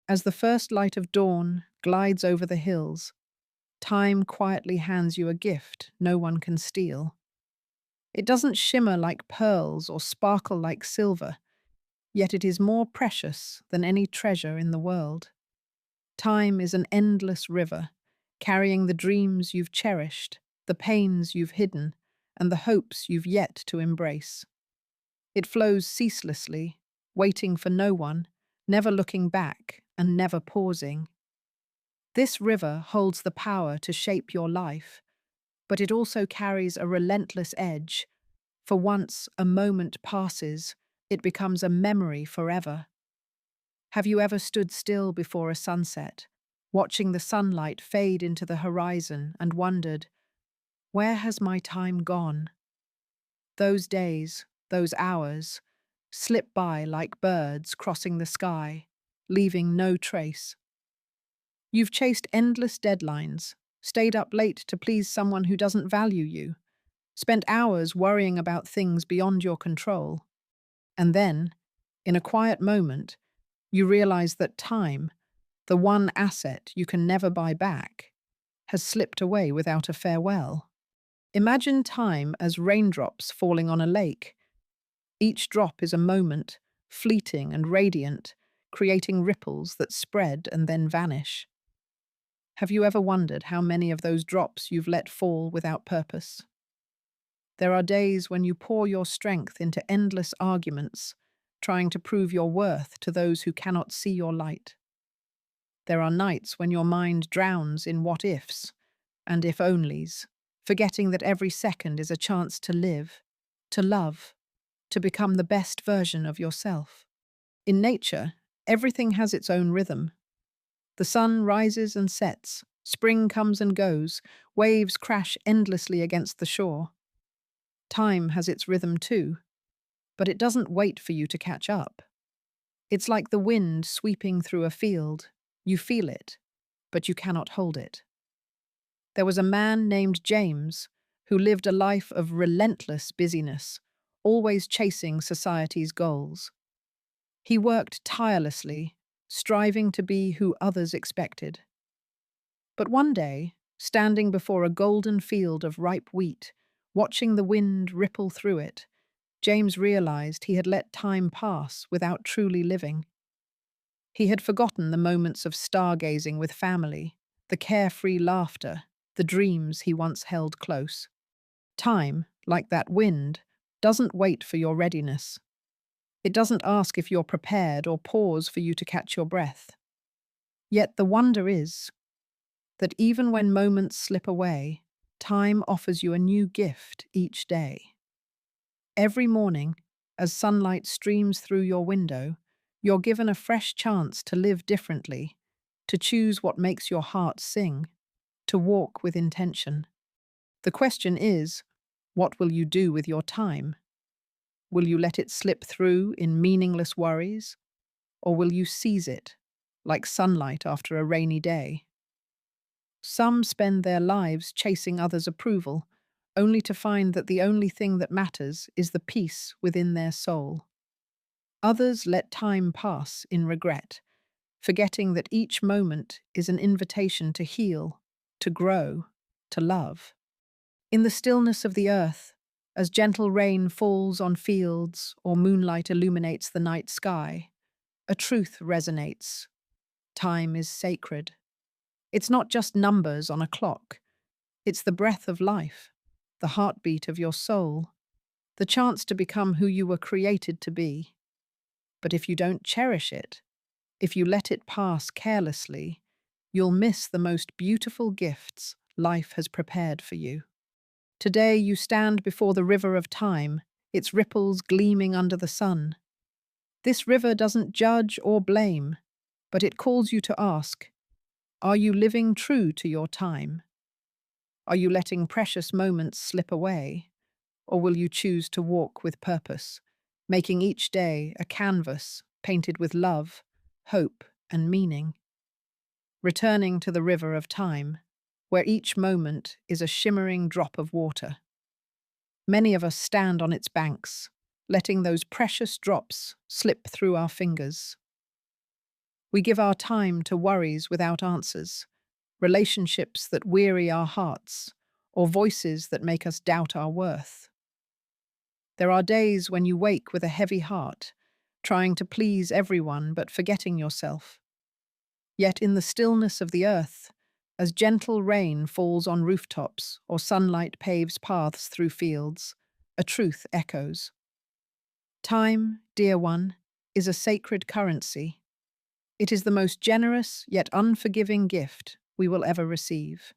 As the first light of dawn glides over the hills, time quietly hands you a gift no one can steal. It doesn't shimmer like pearls or sparkle like silver, yet it is more precious than any treasure in the world. Time is an endless river, carrying the dreams you've cherished, the pains you've hidden, and the hopes you've yet to embrace. It flows ceaselessly, waiting for no one, never looking back and never pausing. This river holds the power to shape your life, but it also carries a relentless edge. For once a moment passes, it becomes a memory forever. Have you ever stood still before a sunset, watching the sunlight fade into the horizon and wondered, where has my time gone? Those days, those hours, slip by like birds crossing the sky, leaving no trace. You've chased endless deadlines, stayed up late to please someone who doesn't value you, spent hours worrying about things beyond your control. And then, in a quiet moment, you realize that time, the one asset you can never buy back, has slipped away without a farewell. Imagine time as raindrops falling on a lake. Each drop is a moment, fleeting and radiant, creating ripples that spread and then vanish. Have you ever wondered how many of those drops you've let fall without purpose? There are days when you pour your strength into endless arguments, trying to prove your worth to those who cannot see your light. There are nights when your mind drowns in what ifs and if onlys, forgetting that every second is a chance to live, to love, to become the best version of yourself. In nature, everything has its own rhythm. The sun rises and sets, spring comes and goes, waves crash endlessly against the shore. Time has its rhythm too, but it doesn't wait for you to catch up. It's like the wind sweeping through a field. You feel it, but you cannot hold it. There was a man named James who lived a life of relentless busyness, always chasing society's goals. He worked tirelessly, striving to be who others expected. But one day, standing before a golden field of ripe wheat, watching the wind ripple through it, James realized he had let time pass without truly living. He had forgotten the moments of stargazing with family, the carefree laughter, the dreams he once held close. Time, like that wind, doesn't wait for your readiness. It doesn't ask if you're prepared or pause for you to catch your breath. Yet the wonder is that even when moments slip away, time offers you a new gift each day. Every morning, as sunlight streams through your window, you're given a fresh chance to live differently, to choose what makes your heart sing, to walk with intention. The question is, what will you do with your time? Will you let it slip through in meaningless worries, or will you seize it, like sunlight after a rainy day? Some spend their lives chasing others' approval, only to find that the only thing that matters is the peace within their soul. Others let time pass in regret, forgetting that each moment is an invitation to heal, to grow, to love. In the stillness of the earth, as gentle rain falls on fields or moonlight illuminates the night sky, a truth resonates. Time is sacred. It's not just numbers on a clock. It's the breath of life, the heartbeat of your soul, the chance to become who you were created to be. But if you don't cherish it, if you let it pass carelessly, you'll miss the most beautiful gifts life has prepared for you. Today you stand before the river of time, its ripples gleaming under the sun. This river doesn't judge or blame, but it calls you to ask, are you living true to your time? Are you letting precious moments slip away? Or will you choose to walk with purpose, making each day a canvas painted with love, hope, and meaning? Returning to the river of time, where each moment is a shimmering drop of water. Many of us stand on its banks, letting those precious drops slip through our fingers. We give our time to worries without answers, relationships that weary our hearts, or voices that make us doubt our worth. There are days when you wake with a heavy heart, trying to please everyone but forgetting yourself. Yet in the stillness of the earth, as gentle rain falls on rooftops or sunlight paves paths through fields, a truth echoes. Time, dear one, is a sacred currency. It is the most generous yet unforgiving gift we will ever receive.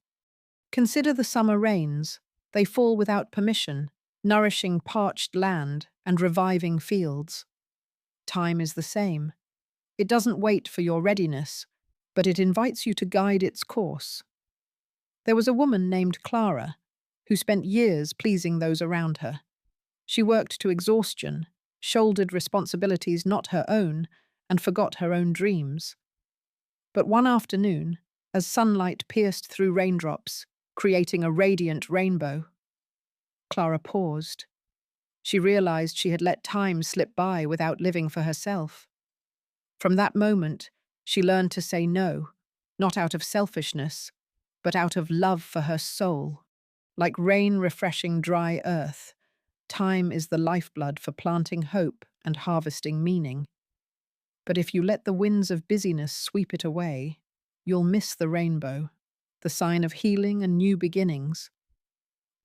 Consider the summer rains. They fall without permission, nourishing parched land and reviving fields. Time is the same. It doesn't wait for your readiness, but it invites you to guide its course. There was a woman named Clara who spent years pleasing those around her. She worked to exhaustion, shouldered responsibilities not her own, and forgot her own dreams. But one afternoon, as sunlight pierced through raindrops, creating a radiant rainbow, Clara paused. She realized she had let time slip by without living for herself. From that moment, she learned to say no, not out of selfishness, but out of love for her soul. Like rain refreshing dry earth, time is the lifeblood for planting hope and harvesting meaning. But if you let the winds of busyness sweep it away, you'll miss the rainbow, the sign of healing and new beginnings.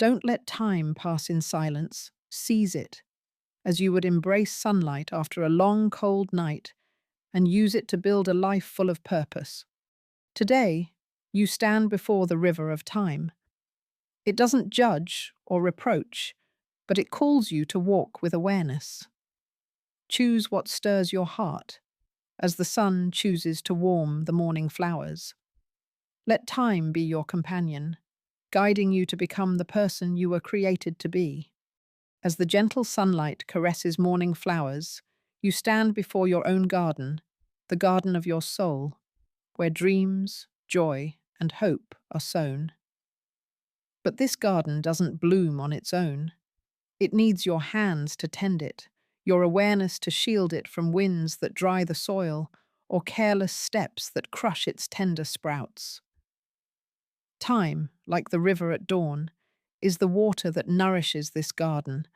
Don't let time pass in silence. Seize it, as you would embrace sunlight after a long, cold night, and use it to build a life full of purpose. Today, you stand before the river of time. It doesn't judge or reproach, but it calls you to walk with awareness. Choose what stirs your heart, as the sun chooses to warm the morning flowers. Let time be your companion, guiding you to become the person you were created to be. As the gentle sunlight caresses morning flowers, you stand before your own garden, the garden of your soul, where dreams, joy, and hope are sown. But this garden doesn't bloom on its own. It needs your hands to tend it, your awareness to shield it from winds that dry the soil, or careless steps that crush its tender sprouts. Time, like the river at dawn, is the water that nourishes this garden,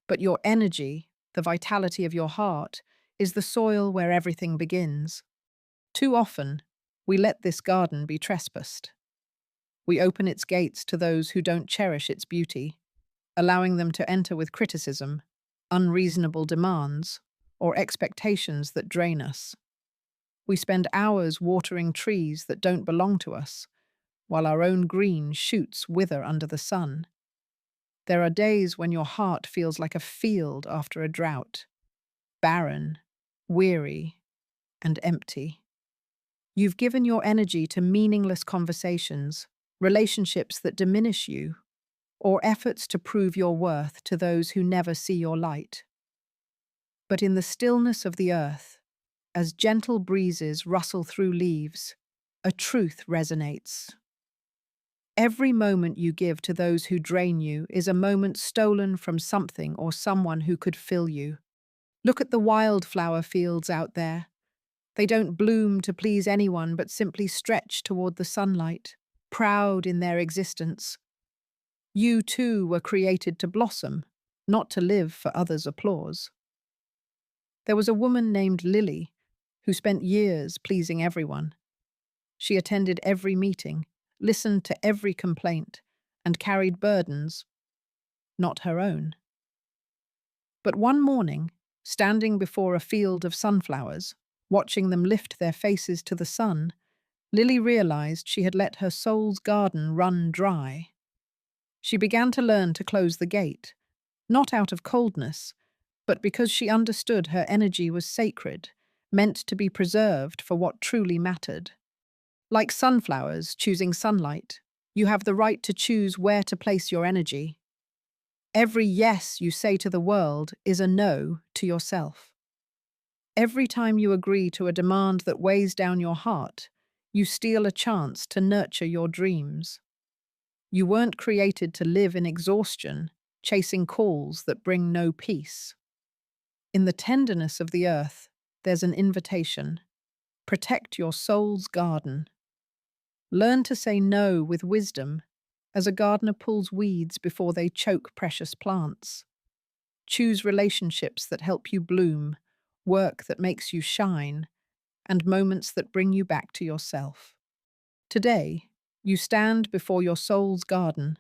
but your energy, the vitality of your heart, is the soil where everything begins. Too often, we let this garden be trespassed. We open its gates to those who don't cherish its beauty, allowing them to enter with criticism, unreasonable demands, or expectations that drain us. We spend hours watering trees that don't belong to us, while our own green shoots wither under the sun. There are days when your heart feels like a field after a drought, barren, weary, and empty. You've given your energy to meaningless conversations, relationships that diminish you, or efforts to prove your worth to those who never see your light. But in the stillness of the earth, as gentle breezes rustle through leaves, a truth resonates. Every moment you give to those who drain you is a moment stolen from something or someone who could fill you. Look at the wildflower fields out there. They don't bloom to please anyone but simply stretch toward the sunlight, proud in their existence. You too were created to blossom, not to live for others' applause. There was a woman named Lily who spent years pleasing everyone. She attended every meeting, listened to every complaint, and carried burdens, not her own. But one morning, standing before a field of sunflowers, watching them lift their faces to the sun, Lily realized she had let her soul's garden run dry. She began to learn to close the gate, not out of coldness, but because she understood her energy was sacred, meant to be preserved for what truly mattered. Like sunflowers choosing sunlight, you have the right to choose where to place your energy. Every yes you say to the world is a no to yourself. Every time you agree to a demand that weighs down your heart, you steal a chance to nurture your dreams. You weren't created to live in exhaustion, chasing calls that bring no peace. In the tenderness of the earth, there's an invitation. Protect your soul's garden. Learn to say no with wisdom, as a gardener pulls weeds before they choke precious plants. Choose relationships that help you bloom, work that makes you shine, and moments that bring you back to yourself. Today, you stand before your soul's garden.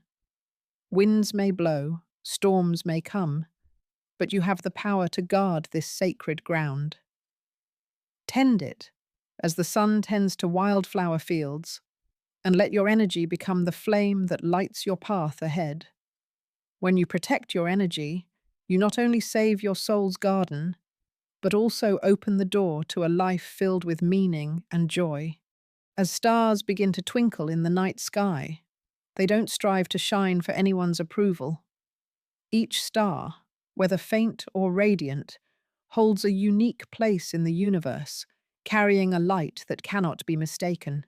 Winds may blow, storms may come, but you have the power to guard this sacred ground. Tend it, as the sun tends to wildflower fields, and let your energy become the flame that lights your path ahead. When you protect your energy, you not only save your soul's garden, but also open the door to a life filled with meaning and joy. As stars begin to twinkle in the night sky, they don't strive to shine for anyone's approval. Each star, whether faint or radiant, holds a unique place in the universe, carrying a light that cannot be mistaken.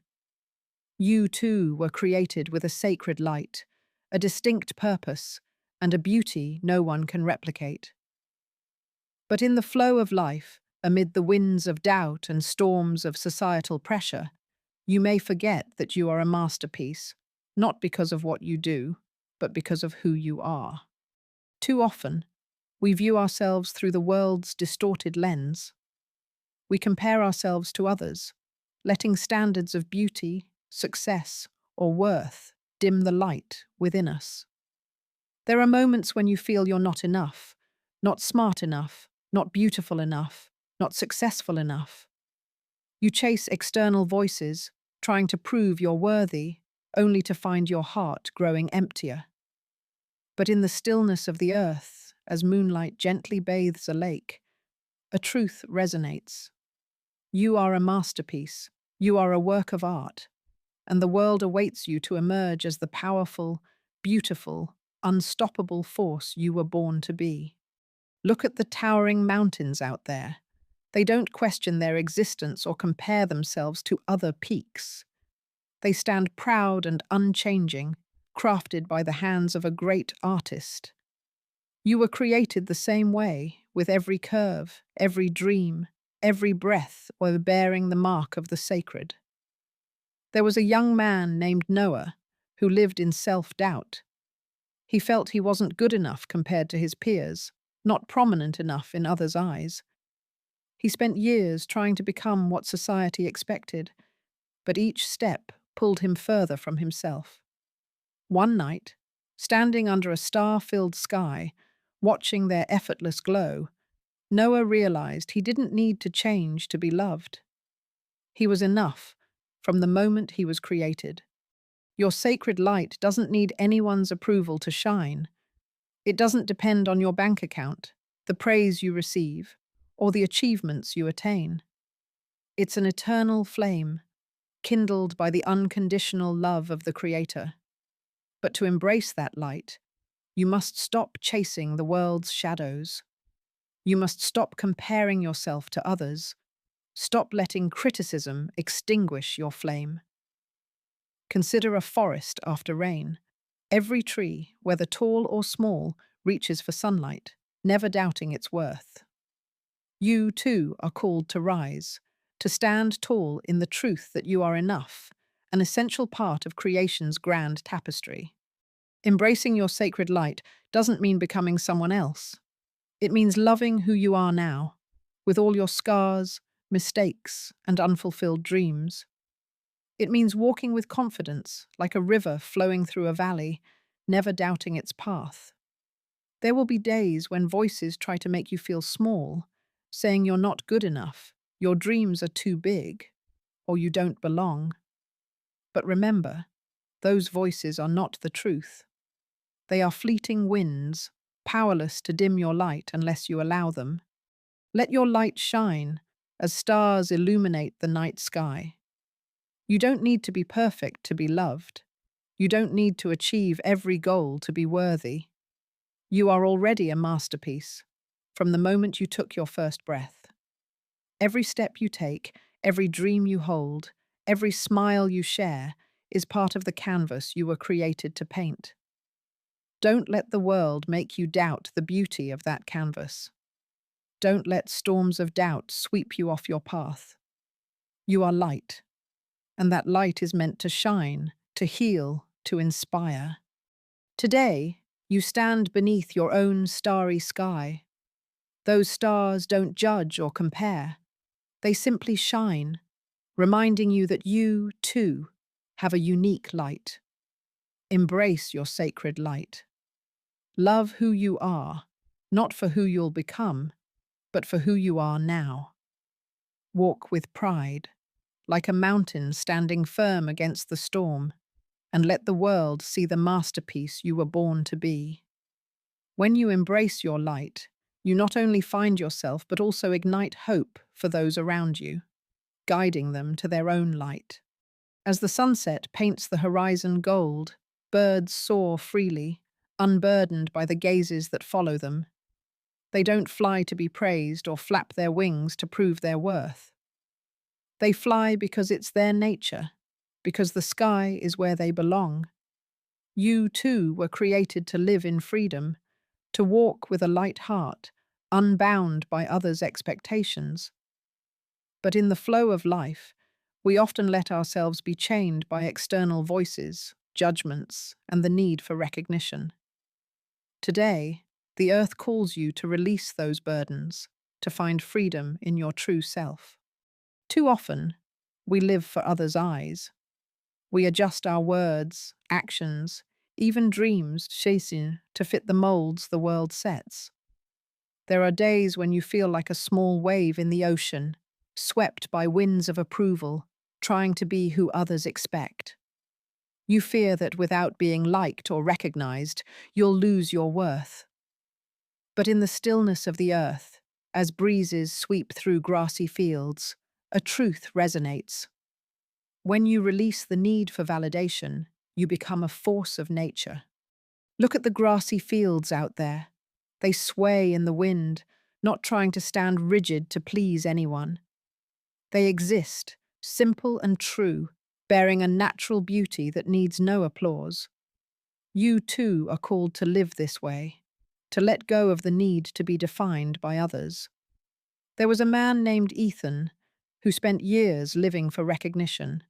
You too were created with a sacred light, a distinct purpose, and a beauty no one can replicate. But in the flow of life, amid the winds of doubt and storms of societal pressure, you may forget that you are a masterpiece, not because of what you do, but because of who you are. Too often, we view ourselves through the world's distorted lens. We compare ourselves to others, letting standards of beauty, success, or worth dim the light within us. There are moments when you feel you're not enough, not smart enough, not beautiful enough, not successful enough. You chase external voices, trying to prove you're worthy, only to find your heart growing emptier. But in the stillness of the earth, as moonlight gently bathes a lake, a truth resonates. You are a masterpiece, you are a work of art, and the world awaits you to emerge as the powerful, beautiful, unstoppable force you were born to be. Look at the towering mountains out there. They don't question their existence or compare themselves to other peaks. They stand proud and unchanging, crafted by the hands of a great artist. You were created the same way, with every curve, every dream, every breath were bearing the mark of the sacred. There was a young man named Noah who lived in self-doubt. He felt he wasn't good enough compared to his peers, not prominent enough in others' eyes. He spent years trying to become what society expected, but each step pulled him further from himself. One night, standing under a star-filled sky, watching their effortless glow, Noah realized he didn't need to change to be loved. He was enough from the moment he was created. Your sacred light doesn't need anyone's approval to shine. It doesn't depend on your bank account, the praise you receive, or the achievements you attain. It's an eternal flame, kindled by the unconditional love of the Creator. But to embrace that light, you must stop chasing the world's shadows. You must stop comparing yourself to others. Stop letting criticism extinguish your flame. Consider a forest after rain. Every tree, whether tall or small, reaches for sunlight, never doubting its worth. You, too, are called to rise, to stand tall in the truth that you are enough, an essential part of creation's grand tapestry. Embracing your sacred light doesn't mean becoming someone else. It means loving who you are now, with all your scars, mistakes, and unfulfilled dreams. It means walking with confidence, like a river flowing through a valley, never doubting its path. There will be days when voices try to make you feel small, saying you're not good enough, your dreams are too big, or you don't belong. But remember, those voices are not the truth. They are fleeting winds, powerless to dim your light unless you allow them. Let your light shine, as stars illuminate the night sky. You don't need to be perfect to be loved. You don't need to achieve every goal to be worthy. You are already a masterpiece, from the moment you took your first breath. Every step you take, every dream you hold, every smile you share is part of the canvas you were created to paint. Don't let the world make you doubt the beauty of that canvas. Don't let storms of doubt sweep you off your path. You are light, and that light is meant to shine, to heal, to inspire. Today, you stand beneath your own starry sky. Those stars don't judge or compare. They simply shine, reminding you that you, too, have a unique light. Embrace your sacred light. Love who you are, not for who you'll become, but for who you are now. Walk with pride, like a mountain standing firm against the storm, and let the world see the masterpiece you were born to be. When you embrace your light, you not only find yourself but also ignite hope for those around you, guiding them to their own light. As the sunset paints the horizon gold, birds soar freely, unburdened by the gazes that follow them. They don't fly to be praised or flap their wings to prove their worth. They fly because it's their nature, because the sky is where they belong. You, too, were created to live in freedom, to walk with a light heart, unbound by others' expectations. But in the flow of life, we often let ourselves be chained by external voices, judgments, and the need for recognition. Today, the earth calls you to release those burdens, to find freedom in your true self. Too often, we live for others' eyes. We adjust our words, actions, even dreams, chasing to fit the molds the world sets. There are days when you feel like a small wave in the ocean, swept by winds of approval, trying to be who others expect. You fear that without being liked or recognized, you'll lose your worth. But in the stillness of the earth, as breezes sweep through grassy fields, a truth resonates. When you release the need for validation, you become a force of nature. Look at the grassy fields out there. They sway in the wind, not trying to stand rigid to please anyone. They exist, simple and true, bearing a natural beauty that needs no applause. You too are called to live this way, to let go of the need to be defined by others. There was a man named Ethan who spent years living for recognition.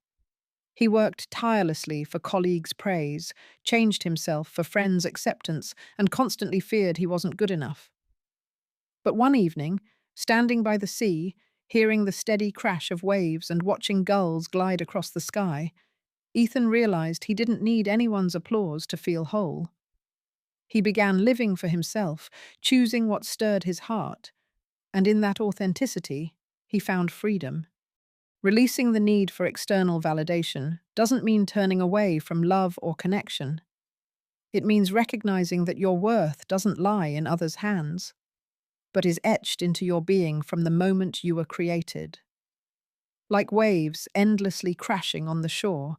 He worked tirelessly for colleagues' praise, changed himself for friends' acceptance, and constantly feared he wasn't good enough. But one evening, standing by the sea, hearing the steady crash of waves and watching gulls glide across the sky, Ethan realized he didn't need anyone's applause to feel whole. He began living for himself, choosing what stirred his heart, and in that authenticity, he found freedom. Releasing the need for external validation doesn't mean turning away from love or connection. It means recognizing that your worth doesn't lie in others' hands, but is etched into your being from the moment you were created. Like waves endlessly crashing on the shore,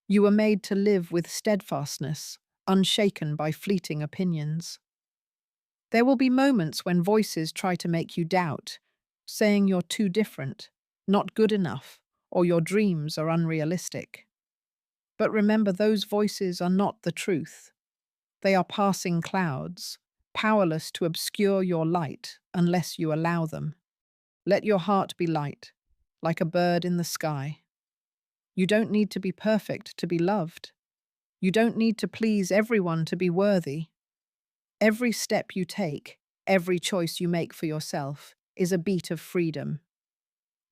you were made to live with steadfastness, unshaken by fleeting opinions. There will be moments when voices try to make you doubt, saying you're too different, not good enough, or your dreams are unrealistic. But remember, those voices are not the truth. They are passing clouds, powerless to obscure your light unless you allow them. Let your heart be light, like a bird in the sky. You don't need to be perfect to be loved. You don't need to please everyone to be worthy. Every step you take, every choice you make for yourself, is a beat of freedom.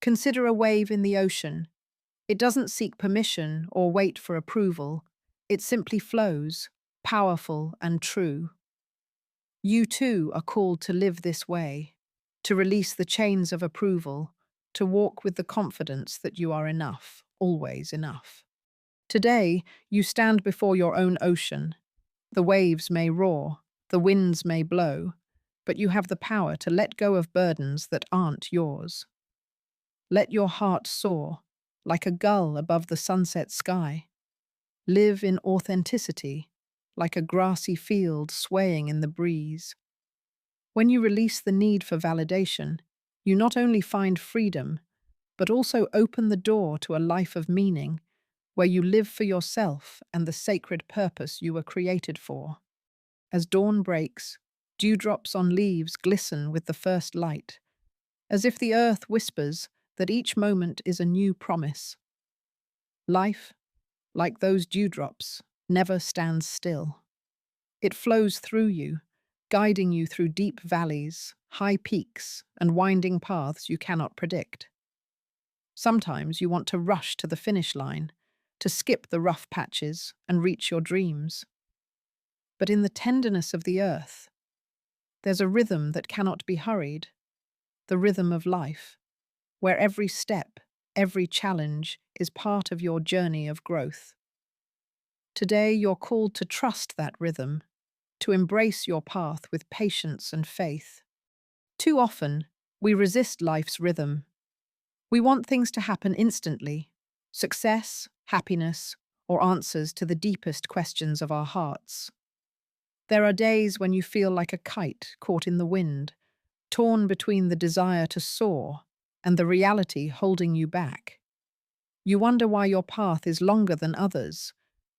Consider a wave in the ocean. It doesn't seek permission or wait for approval. It simply flows, powerful and true. You too are called to live this way, to release the chains of approval, to walk with the confidence that you are enough, always enough. Today, you stand before your own ocean. The waves may roar, the winds may blow, but you have the power to let go of burdens that aren't yours. Let your heart soar, like a gull above the sunset sky. Live in authenticity, like a grassy field swaying in the breeze. When you release the need for validation, you not only find freedom, but also open the door to a life of meaning, where you live for yourself and the sacred purpose you were created for. As dawn breaks, dewdrops on leaves glisten with the first light. As if the earth whispers, that each moment is a new promise. Life, like those dewdrops, never stands still. It flows through you, guiding you through deep valleys, high peaks, and winding paths you cannot predict. Sometimes you want to rush to the finish line, to skip the rough patches and reach your dreams. But in the tenderness of the earth, there's a rhythm that cannot be hurried, the rhythm of life, where every step, every challenge is part of your journey of growth. Today, you're called to trust that rhythm, to embrace your path with patience and faith. Too often, we resist life's rhythm. We want things to happen instantly: success, happiness, or answers to the deepest questions of our hearts. There are days when you feel like a kite caught in the wind, torn between the desire to soar and the reality holding you back. You wonder why your path is longer than others,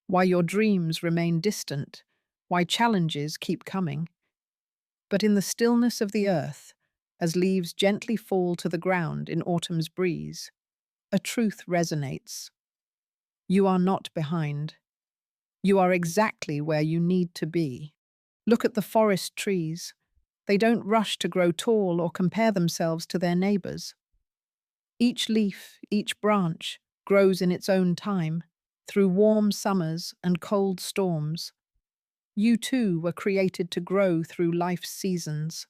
why your dreams remain distant, why challenges keep coming. But in the stillness of the earth, as leaves gently fall to the ground in autumn's breeze, a truth resonates. You are not behind. You are exactly where you need to be. Look at the forest trees. They don't rush to grow tall or compare themselves to their neighbors. Each leaf, each branch, grows in its own time, through warm summers and cold storms. You too were created to grow through life's seasons.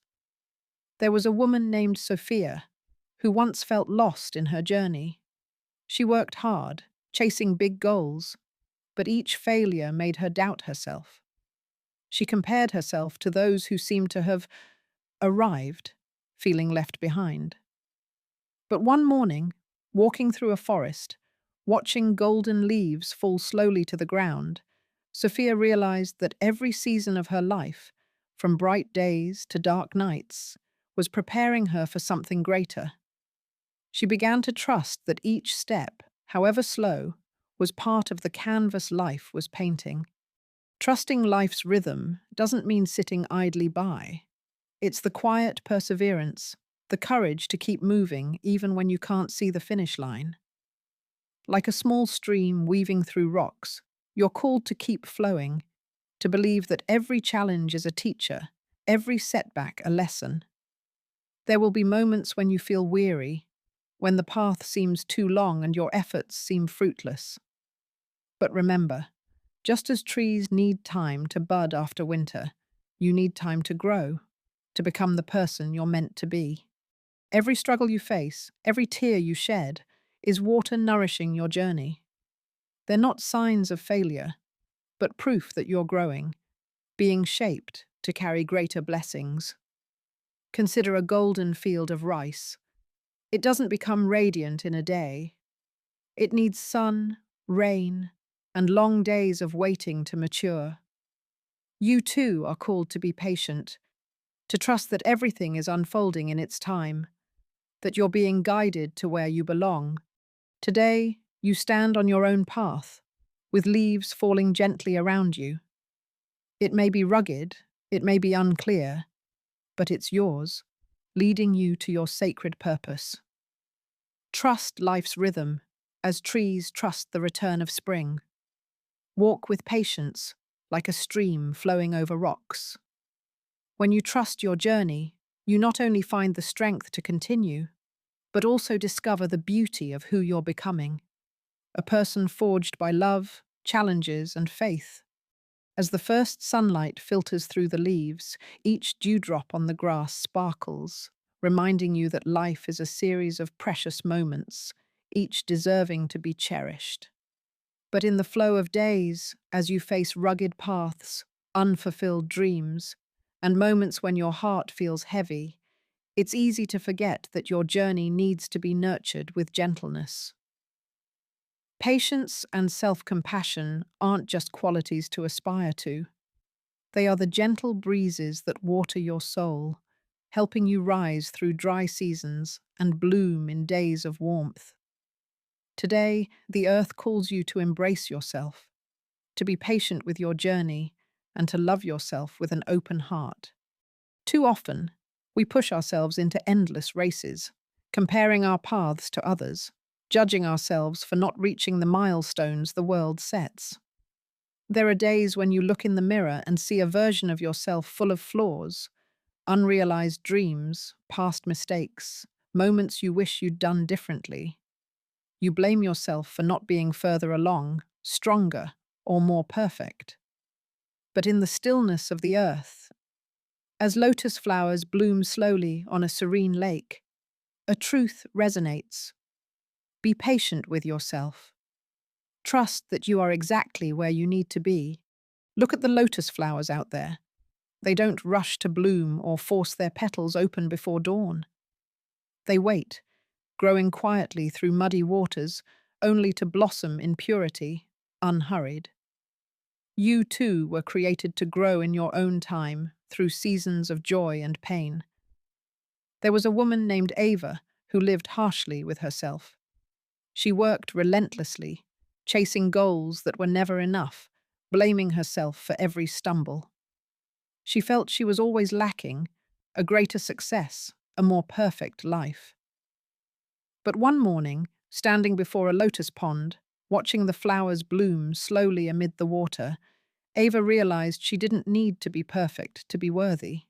There was a woman named Sophia who once felt lost in her journey. She worked hard, chasing big goals, but each failure made her doubt herself. She compared herself to those who seemed to have arrived, feeling left behind. But one morning, walking through a forest, watching golden leaves fall slowly to the ground, Sophia realized that every season of her life, from bright days to dark nights, was preparing her for something greater. She began to trust that each step, however slow, was part of the canvas life was painting. Trusting life's rhythm doesn't mean sitting idly by. It's the quiet perseverance, the courage to keep moving even when you can't see the finish line. Like a small stream weaving through rocks, you're called to keep flowing, to believe that every challenge is a teacher, every setback a lesson. There will be moments when you feel weary, when the path seems too long and your efforts seem fruitless. But remember, just as trees need time to bud after winter, you need time to grow, to become the person you're meant to be. Every struggle you face, every tear you shed, is water nourishing your journey. They're not signs of failure, but proof that you're growing, being shaped to carry greater blessings. Consider a golden field of rice. It doesn't become radiant in a day. It needs sun, rain, and long days of waiting to mature. You too are called to be patient, to trust that everything is unfolding in its time, that you're being guided to where you belong. Today, you stand on your own path, with leaves falling gently around you. It may be rugged, it may be unclear, but it's yours, leading you to your sacred purpose. Trust life's rhythm, as trees trust the return of spring. Walk with patience, like a stream flowing over rocks. When you trust your journey, you not only find the strength to continue, but also discover the beauty of who you're becoming. A person forged by love, challenges, and faith. As the first sunlight filters through the leaves, each dewdrop on the grass sparkles, reminding you that life is a series of precious moments, each deserving to be cherished. But in the flow of days, as you face rugged paths, unfulfilled dreams, and moments when your heart feels heavy, it's easy to forget that your journey needs to be nurtured with gentleness. Patience and self-compassion aren't just qualities to aspire to. They are the gentle breezes that water your soul, helping you rise through dry seasons and bloom in days of warmth. Today, the earth calls you to embrace yourself, to be patient with your journey, and to love yourself with an open heart. Too often, we push ourselves into endless races, comparing our paths to others, judging ourselves for not reaching the milestones the world sets. There are days when you look in the mirror and see a version of yourself full of flaws, unrealized dreams, past mistakes, moments you wish you'd done differently. You blame yourself for not being further along, stronger, or more perfect. But in the stillness of the earth, as lotus flowers bloom slowly on a serene lake, a truth resonates. Be patient with yourself. Trust that you are exactly where you need to be. Look at the lotus flowers out there. They don't rush to bloom or force their petals open before dawn. They wait, growing quietly through muddy waters, only to blossom in purity, unhurried. You too were created to grow in your own time, through seasons of joy and pain. There was a woman named Ava who lived harshly with herself. She worked relentlessly, chasing goals that were never enough, blaming herself for every stumble. She felt she was always lacking, a greater success, a more perfect life. But one morning, standing before a lotus pond, watching the flowers bloom slowly amid the water, Ava realized she didn't need to be perfect to be worthy.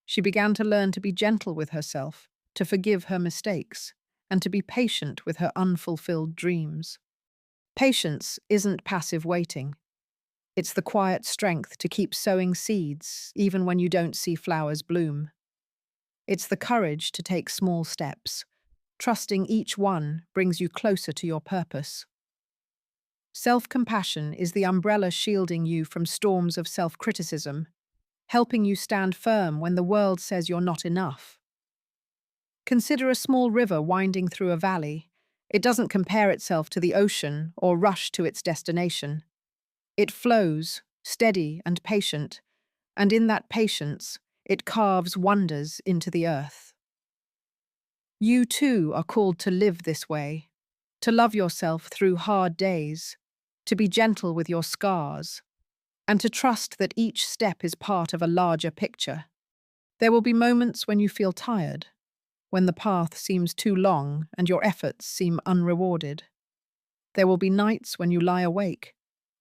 She began to learn to be gentle with herself, to forgive her mistakes, and to be patient with her unfulfilled dreams. Patience isn't passive waiting. It's the quiet strength to keep sowing seeds even when you don't see flowers bloom. It's the courage to take small steps, trusting each one brings you closer to your purpose. Self-compassion is the umbrella shielding you from storms of self-criticism, helping you stand firm when the world says you're not enough. Consider a small river winding through a valley. It doesn't compare itself to the ocean or rush to its destination. It flows, steady and patient, and in that patience, it carves wonders into the earth. You too are called to live this way, to love yourself through hard days, to be gentle with your scars, and to trust that each step is part of a larger picture. There will be moments when you feel tired, when the path seems too long and your efforts seem unrewarded. There will be nights when you lie awake,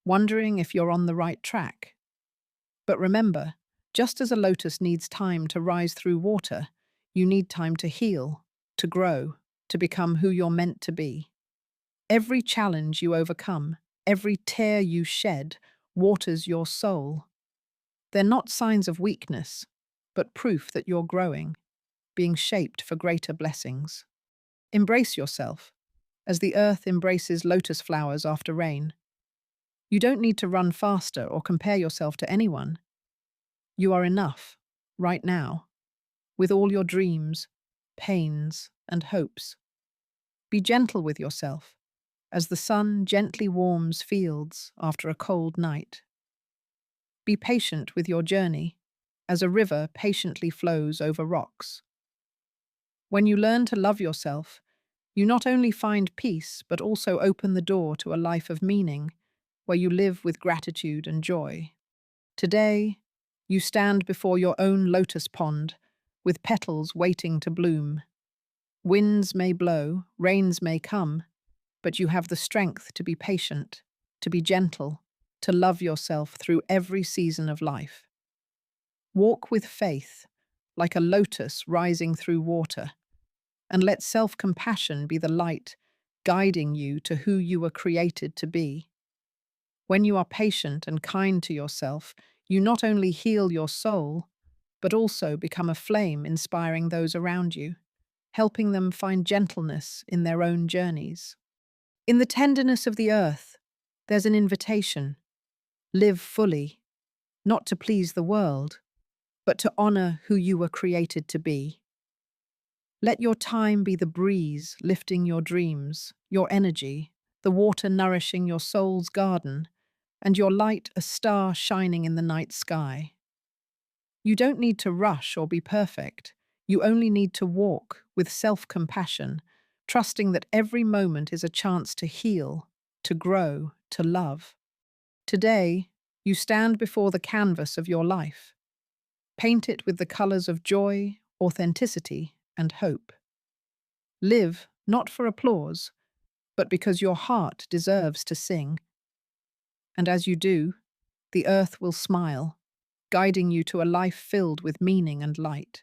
wondering if you're on the right track. But remember, just as a lotus needs time to rise through water, you need time to heal, to grow, to become who you're meant to be. Every challenge you overcome, every tear you shed, waters your soul. They're not signs of weakness, but proof that you're growing, being shaped for greater blessings. Embrace yourself, as the earth embraces lotus flowers after rain. You don't need to run faster or compare yourself to anyone. You are enough, right now, with all your dreams, pains, and hopes. Be gentle with yourself, as the sun gently warms fields after a cold night. Be patient with your journey, as a river patiently flows over rocks. When you learn to love yourself, you not only find peace but also open the door to a life of meaning, where you live with gratitude and joy. Today, you stand before your own lotus pond, with petals waiting to bloom. Winds may blow, rains may come, but you have the strength to be patient, to be gentle, to love yourself through every season of life. Walk with faith, like a lotus rising through water, and let self-compassion be the light guiding you to who you were created to be. When you are patient and kind to yourself, you not only heal your soul, but also become a flame inspiring those around you, helping them find gentleness in their own journeys. In the tenderness of the earth, there's an invitation. Live fully, not to please the world, but to honor who you were created to be. Let your time be the breeze lifting your dreams, your energy, the water nourishing your soul's garden, and your light a star shining in the night sky. You don't need to rush or be perfect. You only need to walk with self-compassion, trusting that every moment is a chance to heal, to grow, to love. Today, you stand before the canvas of your life. Paint it with the colors of joy, authenticity, and hope. Live not for applause, but because your heart deserves to sing. And as you do, the earth will smile, guiding you to a life filled with meaning and light.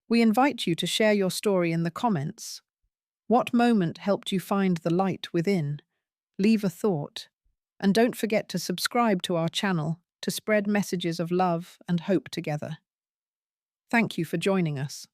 We invite you to share your story in the comments. What moment helped you find the light within? Leave a thought. And don't forget to subscribe to our channel to spread messages of love and hope together. Thank you for joining us.